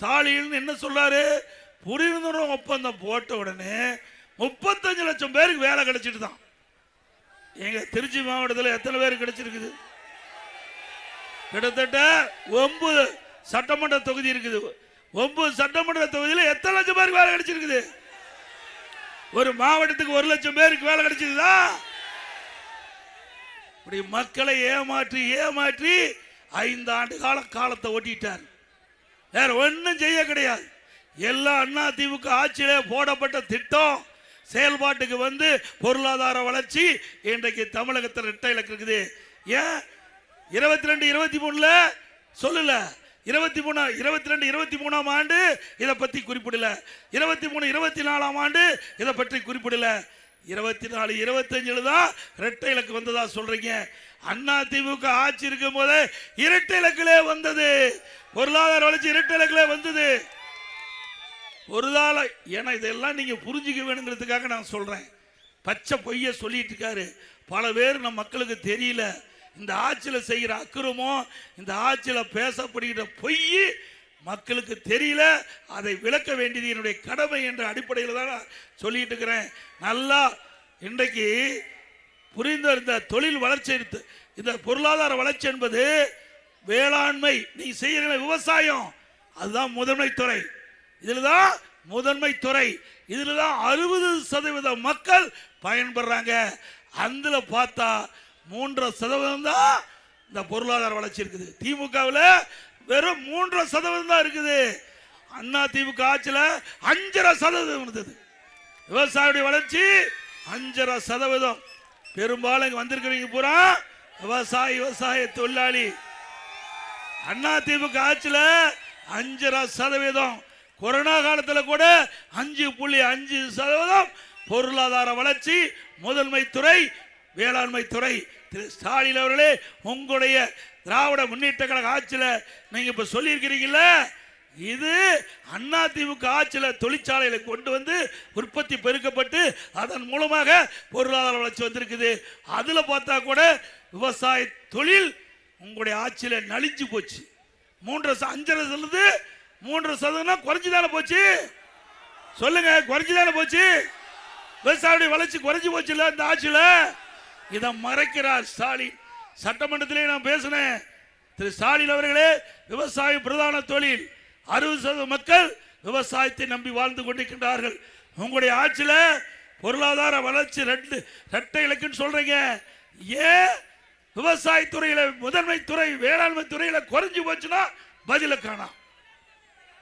ஸ்டாலின் என்ன சொல்றாரு? புரிந்துணர்வு ஒப்பந்தம் போட்ட உடனே 35 லட்சம் பேருக்கு வேலை கிடைச்சிட்டு தான். எங்க திருச்சி மாவட்டத்தில் எத்தனை பேருக்கு கிடைச்சிருக்குது? கிட்டத்தட்ட 9 சட்டமன்ற தொகுதி இருக்குது. 9 சட்டமன்ற தொகுதியில் எத்தனை லட்சம் பேருக்கு வேலை கிடைச்சிருக்குது? ஒரு மாவட்டத்துக்கு 1 லட்சம் பேருக்கு வேலை கிடைச்சிருக்குதா? இப்படி மக்களை ஏமாற்றி ஏமாற்றி 5 ஆண்டு காலத்தை ஓட்டிட்டார். வேற ஒன்றும் செய்ய கிடையாது. எல்லா அண்ணா திமுக ஆட்சியிலே போடப்பட்ட திட்டம் செயல்பாட்டுக்கு வந்து பொருளாதார வளர்ச்சி இன்றைக்கு தமிழகத்தில் இரட்டை இலக்கு இருக்குது. ஏன் 22, 23 சொல்லல? 22, 23ஆம் ஆண்டு இதை பத்தி குறிப்பிடல. 23, 24ஆம் ஆண்டு இதை பற்றி குறிப்பிடல. 24, 25 தான் இரட்டை இலக்கு வந்ததா சொல்றீங்க. அண்ணா திமுக ஆட்சி இருக்கும் போது இரட்டை இலக்கிலே வந்தது. பொருளாதார வளர்ச்சி இரட்டை இலக்கிலே வந்தது. பொருளாதார ஏன்னா இதெல்லாம் நீங்க புரிஞ்சுக்க வேணுங்கிறதுக்காக நான் சொல்றேன். பச்சை பொய்ய சொல்லிட்டு இருக்காரு பல பேர். நம்ம மக்களுக்கு தெரியல. இந்த ஆட்சியில் செய்கிற அக்கிரமம், இந்த ஆட்சியில் பேசப்படுகிற பொய் மக்களுக்கு தெரியல. அதை விளக்க வேண்டியது என்னுடைய கடமை என்ற அடிப்படையில் தான் நான் சொல்லிட்டு இருக்கிறேன். நல்லா இன்றைக்கு புரிந்த இந்த தொழில் வளர்ச்சி, இந்த பொருளாதார வளர்ச்சி என்பது வேளாண்மை, நீ செய்கிற விவசாயம், அதுதான் முதன்மை துறை. இதில் தான் முதன்மை துறை. இதில் தான் 60% மக்கள் பயன்படுறாங்க. அதில் பார்த்தா 3% தான் இந்த பொருளாதார வளர்ச்சி இருக்குது. திமுகவில் வெறும் 3% தான் இருக்குது. அண்ணா திமுக ஆட்சியில் 5.5% இருந்தது. விவசாயியுடைய வளர்ச்சி 5.5%. பெரும்பாலும் இங்கே வந்திருக்கிறீங்க பூரா விவசாய தொழிலாளி. அண்ணா திமுக ஆட்சியில் 5.5%. கொரோனா காலத்தில் கூட 5.5% பொருளாதார வளர்ச்சி. முதன்மை துறை வேளாண்மை துறை. திரு ஸ்டாலின் அவர்களே, உங்களுடைய திராவிட முன்னேற்ற கழக ஆட்சியில் நீங்க இப்ப சொல்லியிருக்கிறீங்கல்ல, இது அண்ணா திமுக ஆட்சியில் தொழிற்சாலைகளை கொண்டு வந்து உற்பத்தி பெருக்கப்பட்டு அதன் மூலமாக பொருளாதார வளர்ச்சி வந்திருக்குது. அதுல பார்த்தா கூட விவசாய தொழில் உங்களுடைய ஆட்சியில் நலிஞ்சு போச்சு. 5.5% 3% குறைஞ்சுதானே போச்சு? சொல்லுங்க, குறைஞ்சுதானே போச்சு? விவசாய வளர்ச்சி குறைஞ்சு போச்சு இல்ல இந்த ஆட்சியில்? இதை மறைக்கிறார் ஸ்டாலின். சட்டமன்றத்திலே நான் பேசினேன். திரு ஸ்டாலின் அவர்களே, விவசாய பிரதான தொழில், 60% மக்கள் விவசாயத்தை நம்பி வாழ்ந்து கொண்டிருக்கின்றார்கள். உங்களுடைய ஆட்சியில் பொருளாதார வளர்ச்சி இரட்டை இலக்குன்னு சொல்றீங்க. ஏன் விவசாயத்துறையில முதன்மை துறை வேளாண்மை துறையில குறைஞ்சு போச்சுன்னா பதில காணோம்.